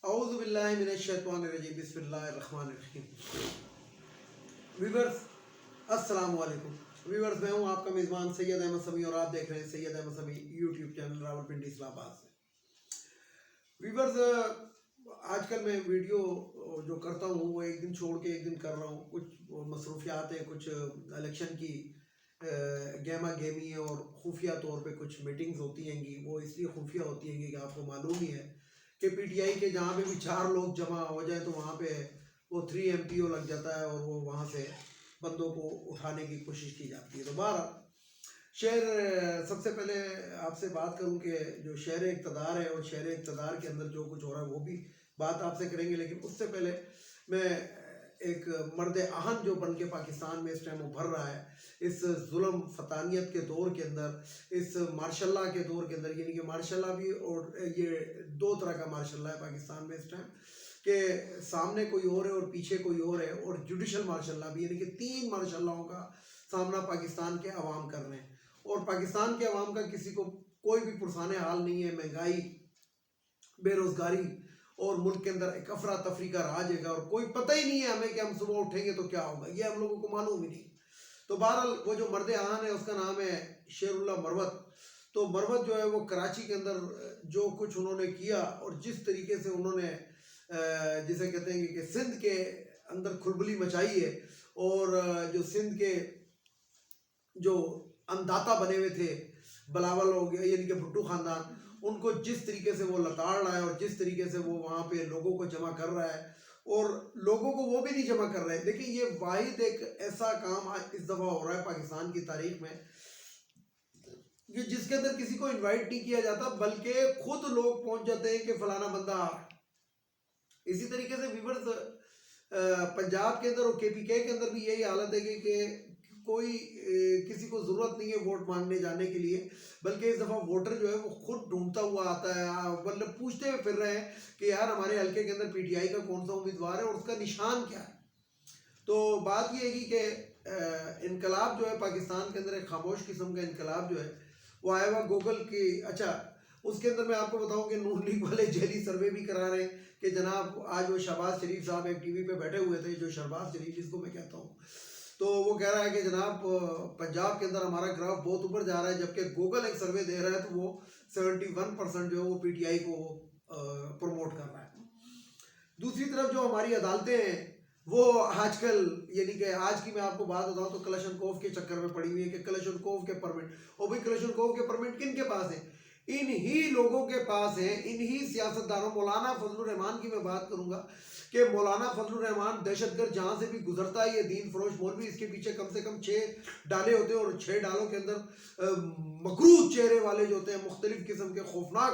اعوذ باللہ من الشیطان الرجیم بسم اللہ الرحمن الرحیم. ویورز السلام علیکم. ویورز میں ہوں آپ کا میزبان سید احمد سمیع اور آپ دیکھ رہے ہیں سید احمد سمیع یوٹیوب چینل راولپنڈی اسلام آباد سے. ویورز آج کل میں ویڈیو جو کرتا ہوں وہ ایک دن چھوڑ کے ایک دن کر رہا ہوں. کچھ مصروفیات ہیں, کچھ الیکشن کی گیما گیمی ہے اور خفیہ طور پہ کچھ میٹنگز ہوتی ہیں گی. وہ اس لیے خفیہ ہوتی ہیں گی کہ آپ کو معلوم ہی ہے کہ پی ٹی آئی کے جہاں پہ بھی 4 لوگ جمع ہو جائے تو وہاں پہ وہ 3 MPO لگ جاتا ہے اور وہ وہاں سے بندوں کو اٹھانے کی کوشش کی جاتی ہے. تو بہرحال سب سے پہلے آپ سے بات کروں کہ جو شہر اقتدار ہے اور شہر اقتدار کے اندر جو کچھ ہو رہا ہے وہ بھی بات آپ سے کریں گے, لیکن اس سے پہلے میں ایک مرد آہن جو بن کے پاکستان میں اس ٹائم ابھر رہا ہے اس ظلم فتانیت کے دور کے اندر, اس مارشاء اللہ کے دور کے اندر, یعنی کہ مارشاء اللہ بھی اور یہ 2 طرح کا مارشاء اللہ ہے پاکستان میں اس ٹائم کہ سامنے کوئی اور ہے اور پیچھے کوئی اور ہے, اور جوڈیشل مارشاء اللہ بھی, یعنی کہ 3 مارشاء اللہوں کا سامنا پاکستان کے عوام کر رہے ہیں. اور پاکستان کے عوام کا کسی کو کوئی بھی پرسان حال نہیں ہے. مہنگائی, بے روزگاری اور ملک کے اندر ایک افراتفری کا راج ہے گا اور کوئی پتہ ہی نہیں ہے ہمیں کہ ہم صبح اٹھیں گے تو کیا ہوگا, یہ ہم لوگوں کو معلوم ہی نہیں. تو بہرحال وہ جو مرد آہن ہے اس کا نام ہے شیر اللہ مروت. تو مروت جو ہے وہ کراچی کے اندر جو کچھ انہوں نے کیا اور جس طریقے سے انہوں نے جسے کہتے ہیں کہ سندھ کے اندر کھلبلی مچائی ہے, اور جو سندھ کے جو انداتا بنے ہوئے تھے بلاول ہو گیا یعنی کہ بھٹو خاندان, ان کو جس طریقے سے وہ لتاڑ رہا ہے اور جس طریقے سے وہ وہاں پہ لوگوں کو جمع کر رہا ہے اور لوگوں کو وہ بھی نہیں جمع کر رہے ہیں. دیکھیں یہ واحد ایک ایسا کام اس دفعہ ہو رہا ہے پاکستان کی تاریخ میں کہ جس کے اندر کسی کو انوائٹ نہیں کیا جاتا بلکہ خود لوگ پہنچ جاتے ہیں کہ فلانا بندہ آ رہا ہے. اسی طریقے سے ویورز پنجاب کے اندر اور KPK کے اندر بھی یہی حالت ہے کہ کوئی کسی کو ضرورت نہیں ہے ووٹ مانگنے جانے کے لیے, بلکہ اس دفعہ ووٹر جو ہے وہ خود ڈھونڈتا ہوا آتا ہے, مطلب پوچھتے ہوئے پھر رہے ہیں کہ یار ہمارے حلقے کے اندر PTI کا کون سا امیدوار ہے اور اس کا نشان کیا ہے. تو بات یہ ہے کہ انقلاب جو ہے پاکستان کے اندر ایک خاموش قسم کا انقلاب جو ہے وہ آیا ہوا گوگل کی. اچھا اس کے اندر میں آپ کو بتاؤں کہ نون لیگ والے جیلی سروے بھی کرا رہے ہیں کہ جناب آج وہ شہباز شریف صاحب ایک ٹی وی پہ بیٹھے ہوئے تھے, جو شہباز شریف جس کو میں کہتا ہوں, تو وہ کہہ رہا ہے کہ جناب پنجاب کے اندر ہمارا گراف بہت اوپر جا رہا ہے, جبکہ گوگل ایک سروے دے رہا ہے تو وہ 71% جو ہے وہ PTI کو پروموٹ کر رہا ہے. دوسری طرف جو ہماری عدالتیں ہیں وہ آج کل, یعنی کہ آج کی میں آپ کو بات بتاؤں تو کلشنکوف کے چکر میں پڑی ہوئی ہے کہ کلشنکوف کے پرمٹ, اور بھائی کلشنکوف کے پرمٹ کن کے پاس ہیں؟ انہی لوگوں کے پاس ہیں, انہی سیاستدانوں. مولانا فضل الرحمان کی میں بات کروں گا کہ مولانا فضل الرحمان دہشت گرد جہاں سے بھی گزرتا ہے یہ دین فروش مولوی, اس کے پیچھے کم سے کم 6 ڈالے ہوتے ہیں اور 6 ڈالوں کے اندر مکروہ چہرے والے جو ہوتے ہیں, مختلف قسم کے خوفناک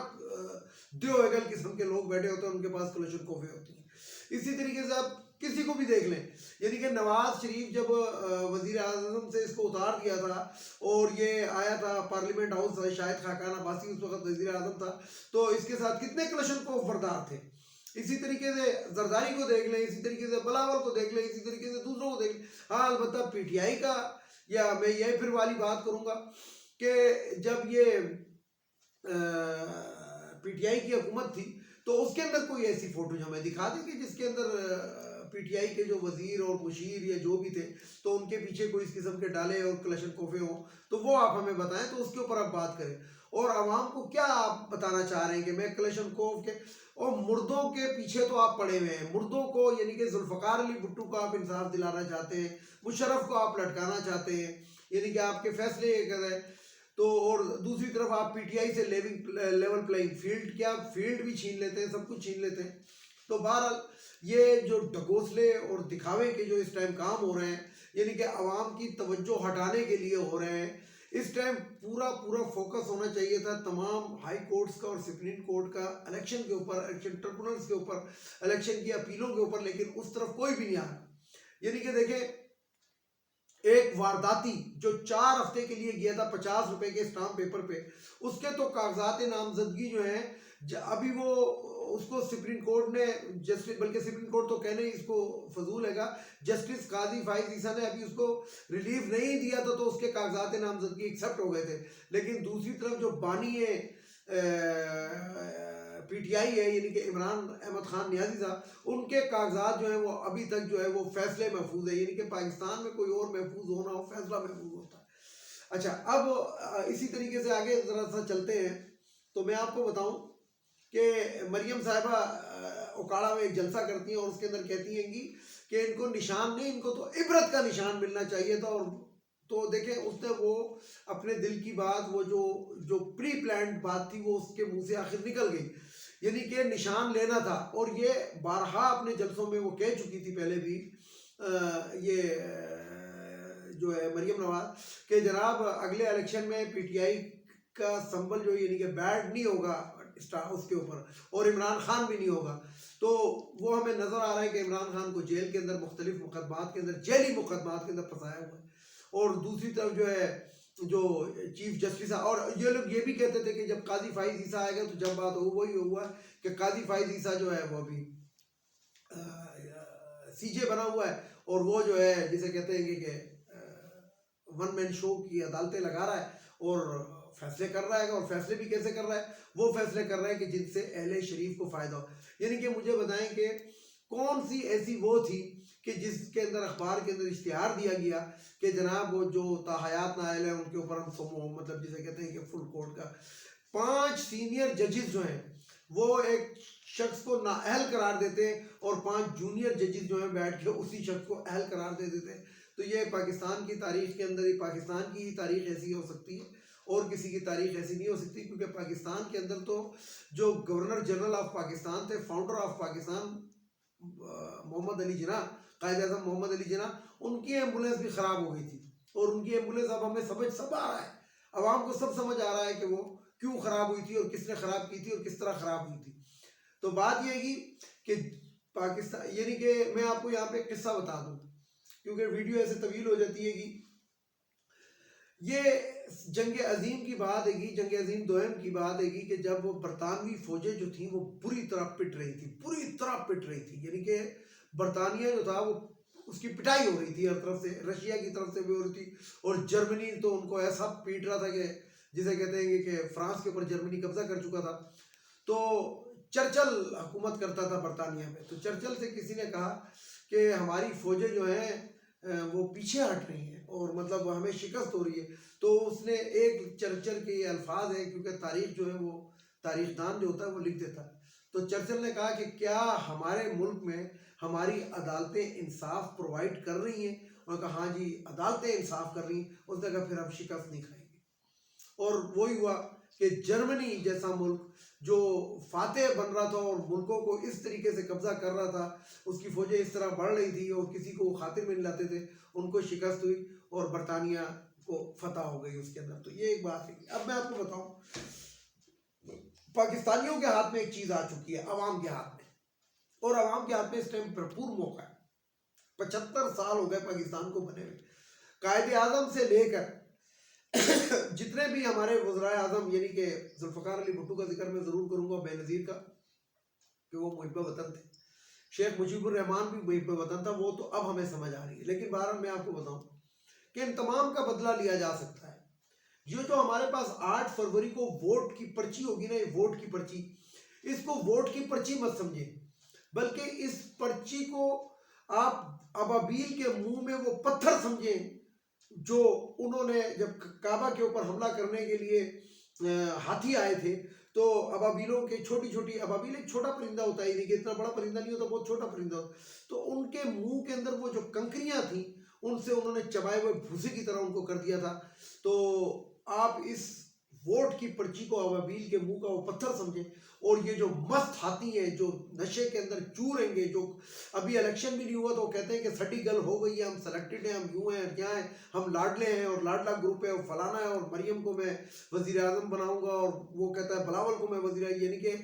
دیو ایگل قسم کے لوگ بیٹھے ہوتے ہیں, ان کے پاس کلشنکوفیں ہوتی ہیں. اسی طریقے سے آپ کسی کو بھی دیکھ لیں, یعنی کہ نواز شریف جب وزیر اعظم سے اس کو اتار دیا تھا اور یہ آیا تھا پارلیمنٹ ہاؤس, شاید خاقان عباسی اس وقت وزیر اعظم تھا, تو اس کے ساتھ کتنے کلشنکوف بردار تھے. اسی طریقے سے زرداری کو دیکھ لیں, اسی طریقے سے بلاول کو دیکھ لیں, اسی طریقے سے دوسروں کو دیکھ لیں. ہاں البتہ PTI کا, یا میں یہ پھر والی بات کروں گا کہ جب یہ PTI کی حکومت تھی تو اس کے اندر کوئی ایسی فوٹو جو ہمیں دکھا دیں کہ جس کے اندر PTI کے جو وزیر اور مشیر یا جو بھی تھے تو ان کے پیچھے کوئی اس قسم کے ڈالے اور کلشنکوفے ہوں, تو وہ آپ ہمیں بتائیں, تو اس کے اوپر آپ بات کریں. اور عوام کو کیا آپ بتانا چاہ رہے ہیں کہ میں کلشنکوف کے اور مردوں کے پیچھے تو آپ پڑے ہوئے ہیں. مردوں کو یعنی کہ ذوالفقار علی بھٹو کو آپ انصاف دلانا چاہتے ہیں, مشرف کو آپ لٹکانا چاہتے ہیں, یعنی کہ آپ کے فیصلے یہ کر رہے ہیں. تو اور دوسری طرف آپ PTI سے لیول پلینگ فیلڈ, کیا فیلڈ بھی چھین لیتے ہیں, سب کچھ چھین لیتے ہیں. تو بہرحال یہ جو ڈھکوسلے اور دکھاوے کے جو اس ٹائم کام ہو رہے ہیں, یعنی کہ عوام کی توجہ ہٹانے کے لیے ہو رہے ہیں, اس ٹائم پورا فوکس ہونا چاہیے تھا تمام ہائی کورٹس کا اور سپریم کورٹ کا الیکشن کے اوپر, الیکشن ٹربونلز کے اوپر, الیکشن کی اپیلوں کے اوپر, لیکن اس طرف کوئی بھی نہیں آ رہا. یعنی کہ دیکھیں ایک وارداتی جو 4 ہفتے کے لیے گیا تھا 50 روپے کے اسٹامپ پیپر پہ, اس کے تو کاغذات نامزدگی جو ہیں ابھی وہ اس کو سپریم کورٹ نے جسٹس, بلکہ سپریم کورٹ تو کہنے اس کو فضول ہے گا, جسٹس قاضی فائز عیسیٰ نے ابھی اس کو ریلیف نہیں دیا تھا تو اس کے کاغذات نامزدگی ایکسیپٹ ہو گئے تھے. لیکن دوسری طرف جو بانی پی ٹی آئی ہے یعنی کہ عمران احمد خان نیازی صاحب, ان کے کاغذات جو ہیں وہ ابھی تک جو ہے وہ فیصلے محفوظ ہے, یعنی کہ پاکستان میں کوئی اور محفوظ ہونا ہو فیصلہ محفوظ ہوتا ہے. اچھا, اب اسی طریقے سے آگے ذرا سا چلتے ہیں تو میں آپ کو بتاؤں کہ مریم صاحبہ اکاڑا میں ایک جلسہ کرتی ہیں اور اس کے اندر کہتی ہیں گی کہ ان کو نشان نہیں, ان کو تو عبرت کا نشان ملنا چاہیے تھا. اور تو دیکھیں اس نے وہ اپنے دل کی بات, وہ جو پری پلانڈ بات تھی وہ اس کے منہ سے آخر نکل گئی, یعنی کہ نشان لینا تھا. اور یہ بارہا اپنے جلسوں میں وہ کہہ چکی تھی پہلے بھی, یہ جو ہے مریم نواز, کہ جناب اگلے الیکشن میں پی ٹی آئی کا سمبل جو یعنی کہ بیڈ نہیں ہوگا اس کے اوپر, اور عمران خان بھی نہیں ہوگا. تو وہ ہمیں نظر آ رہا ہے کہ عمران خان کو جیل کے اندر مختلف مقدمات کے اندر, ذیلی مقدمات کے اندر پھنسایا ہوا ہے. اور دوسری طرف جو ہے جو چیف جسٹس, اور یہ لوگ یہ بھی کہتے تھے کہ جب قاضی فائز عیسیٰ آئے گا تو جب بات ہو وہی ہوا کہ قاضی فائز عیسیٰ جو ہے وہ ابھی سی جے بنا ہوا ہے, اور وہ جو ہے جسے کہتے ہیں کہ ون مین شو کی عدالتیں لگا رہا ہے اور فیصلے کر رہا ہے. اور فیصلے بھی کیسے کر رہا ہے, وہ فیصلے کر رہا ہے کہ جن سے اہل شریف کو فائدہ ہو. یعنی کہ مجھے بتائیں کہ کون سی ایسی وہ تھی کہ جس کے اندر اخبار کے اندر اشتہار دیا گیا کہ جناب وہ جو تاحیات نائل ہیں ان کے اوپر ہم مطلب جسے کہتے ہیں کہ فل کورٹ کا 5 سینئر ججز جو ہیں وہ ایک شخص کو نااہل قرار دیتے ہیں اور 5 جونیئر ججز جو ہیں بیٹھ کے اسی شخص کو اہل قرار دے دیتے ہیں. تو یہ پاکستان کی تاریخ کے اندر, یہ پاکستان کی تاریخ ایسی ہو سکتی ہے اور کسی کی تاریخ ایسی نہیں ہو سکتی, کیونکہ پاکستان کے اندر تو جو گورنر جنرل آف پاکستان تھے, فاؤنڈر آف پاکستان محمد علی جناح, قائد اعظم محمد علی جناح, ان کی ایمبولینس بھی خراب ہو گئی تھی. اور ان کی ایمبولینس اب ہمیں سب آ رہا ہے, عوام کو سب سمجھ آ رہا ہے کہ وہ کیوں خراب ہوئی تھی اور کس نے خراب کی تھی اور کس طرح خراب ہوئی تھی. تو بات یہ ہے کہ پاکستان, یعنی کہ میں آپ کو یہاں پہ ایک قصہ بتا دوں کیونکہ ویڈیو ایسے طویل ہو جاتی ہے کہ یہ جنگ عظیم کی بات ہے گی, جنگ عظیم دوئم کی بات ہے گی کہ جب برطانوی فوجیں جو تھیں وہ بری طرح پٹ رہی تھی, یعنی کہ برطانیہ جو تھا وہ اس کی پٹائی ہو رہی تھی ہر طرف سے, رشیا کی طرف سے بھی ہو رہی تھی, اور جرمنی تو ان کو ایسا پیٹ رہا تھا کہ جسے کہتے ہیں کہ فرانس کے اوپر جرمنی قبضہ کر چکا تھا. تو چرچل حکومت کرتا تھا برطانیہ میں. تو چرچل سے کسی نے کہا کہ ہماری فوجیں جو ہیں وہ پیچھے ہٹ رہی ہیں اور مطلب ہمیں شکست ہو رہی ہے. تو اس نے ایک چرچل کے یہ الفاظ ہیں, کیونکہ تاریخ جو ہے وہ تاریخ دان جو ہوتا ہے وہ لکھ دیتا ہے. تو چرچل نے کہا کہ کیا ہمارے ملک میں ہماری عدالتیں انصاف پرووائڈ کر رہی ہیں؟ انہوں نے کہا ہاں جی عدالتیں انصاف کر رہی ہیں. اس نے کہا پھر ہم شکست نہیں کھائیں گے. اور وہی ہوا کہ جرمنی جیسا ملک جو فاتح بن رہا تھا اور ملکوں کو اس طریقے سے قبضہ کر رہا تھا, اس کی فوجیں اس طرح بڑھ رہی تھی اور کسی کو خاطر میں نہیں لاتے تھے, ان کو شکست ہوئی اور برطانیہ کو فتح ہو گئی اس کے اندر. تو یہ ایک بات ہے. اب میں آپ کو بتاؤں, پاکستانیوں کے ہاتھ میں ایک چیز آ چکی ہے, عوام کے ہاتھ میں, اور عوام کے ہاتھ میں اس ٹائم بھرپور موقع ہے. 75 سال ہو گئے پاکستان کو بنے ہوئے. قائد اعظم سے لے کر جتنے بھی ہمارے وزرائے اعظم, یعنی کہ ذوالفقار علی بھٹو کا ذکر میں ضرور کروں گا, بے نظیر کا, کہ وہ محب وطن تھے. شیخ مجیب الرحمان بھی محب وطن تھا, وہ تو اب ہمیں سمجھ آ رہی ہے. لیکن بہرحال میں آپ کو بتاؤں کہ ان تمام کا بدلہ لیا جا سکتا ہے. یہ جو ہمارے پاس 8 فروری کو ووٹ کی پرچی ہوگی نا, یہ ووٹ کی پرچی, اس کو ووٹ کی پرچی مت سمجھیں, بلکہ اس پرچی کو آپ ابابیل کے منہ میں وہ پتھر سمجھیں جو انہوں نے جب کعبہ کے اوپر حملہ کرنے کے لیے ہاتھی آئے تھے. تو ابابیلوں کے چھوٹی ابابیل ایک چھوٹا پرندہ ہوتا ہے, یعنی کہ اتنا بڑا پرندہ نہیں ہوتا, بہت چھوٹا پرندہ ہوتا. تو ان کے منہ کے اندر وہ جو کنکریاں تھیں ان سے انہوں نے چبائے ہوئے بھوسے کی طرح ان کو کر دیا تھا. تو آپ اس ووٹ کی پرچی کو ابابیل کے منہ کا وہ پتھر سمجھیں. اور یہ جو مست ہاتھی ہیں جو نشے کے اندر چور رہیں گے, جو ابھی الیکشن بھی نہیں ہوا تو وہ کہتے ہیں کہ سٹی گل ہو گئی ہے, ہم سلیکٹڈ ہیں, ہم یوں ہیں کیا ہیں, ہم لاڈلے ہیں اور لاڈلا گروپ ہے اور فلانا ہے, اور مریم کو میں وزیر اعظم بناؤں گا, اور وہ کہتا ہے بلاول کو میں وزیر اعظم, یعنی کہ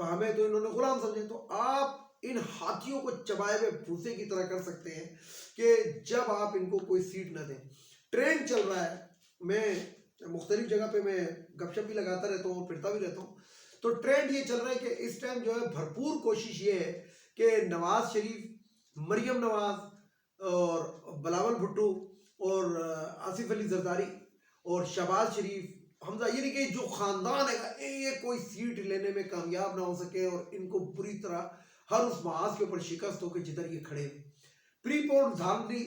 ہمیں تو انہوں نے غلام سمجھے. تو آپ ان ہاتھیوں کو چبائے ہوئے بھوسے کی طرح کر سکتے ہیں کہ جب آپ ان کو کوئی سیٹ نہ دیں. ٹرینڈ چل رہا ہے, میں مختلف جگہ پہ میں گپ شپ بھی لگاتا رہتا ہوں اور پھرتا بھی رہتا ہوں. تو ٹرینڈ یہ چل رہا ہے کہ اس ٹائم جو ہے بھرپور کوشش یہ ہے کہ نواز شریف, مریم نواز اور بلاول بھٹو اور آصف علی زرداری اور شہباز شریف حمزہ یہ نہیں کہ جو خاندان ہے یہ کوئی سیٹ لینے میں کامیاب نہ ہو سکے اور ان کو بری طرح ہر اس محاذ کے اوپر شکست ہو کے جدھر یہ کھڑے ہوئے پری پول دھاندلی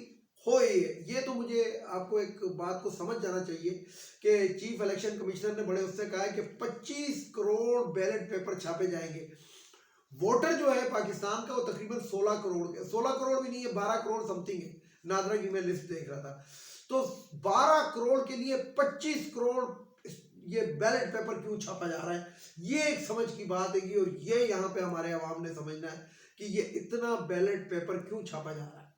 ہوئے. یہ تو مجھے آپ کو ایک بات کو سمجھ جانا چاہیے کہ چیف الیکشن کمشنر نے بڑے اس سے کہا ہے کہ 25 کروڑ بیلٹ پیپر چھاپے جائیں گے. ووٹر جو ہے پاکستان کا وہ تقریباً 16 کروڑ بھی نہیں ہے، 12 کروڑ سم تھنگ ہے. نادرا کی میں لسٹ دیکھ رہا تھا. تو 12 کروڑ کے لیے 25 کروڑ یہ بیلٹ پیپر کیوں چھاپا جا رہا ہے، یہ ایک سمجھ کی بات ہے. اور یہ یہاں پہ ہمارے عوام نے سمجھنا ہے کہ یہ اتنا بیلٹ پیپر کیوں چھاپا جا رہا ہے.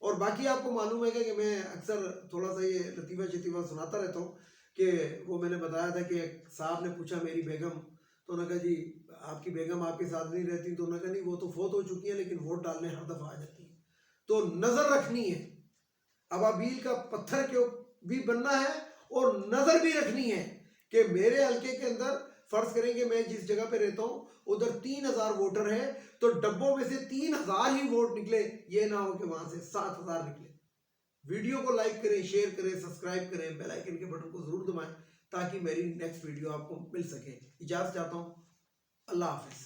اور باقی آپ کو معلوم ہے کہ میں اکثر تھوڑا سا یہ لطیفہ شطیفہ سناتا رہتا ہوں کہ وہ میں نے بتایا تھا کہ صاحب نے پوچھا میری بیگم، تو انہوں نے کہا جی آپ کی بیگم آپ کے ساتھ نہیں رہتی، تو انہوں نے کہا نہیں وہ تو فوت ہو چکی ہیں لیکن ووٹ ڈالنے ہر دفعہ آ جاتی ہیں. تو نظر رکھنی ہے، ابابیل کا پتھر کے بھی بننا ہے اور نظر بھی رکھنی ہے کہ میرے حلقے کے اندر فرض کریں کہ میں جس جگہ پہ رہتا ہوں ادھر 3000 ووٹر ہیں تو ڈبوں میں سے 3000 ہی ووٹ نکلے، یہ نہ ہو کہ وہاں سے 7000 نکلے. ویڈیو کو لائک کریں، شیئر کریں، سبسکرائب کریں، بیل آئیکن کے بٹن کو ضرور دبائیں تاکہ میری نیکسٹ ویڈیو آپ کو مل سکے. اجازت چاہتا ہوں. اللہ حافظ.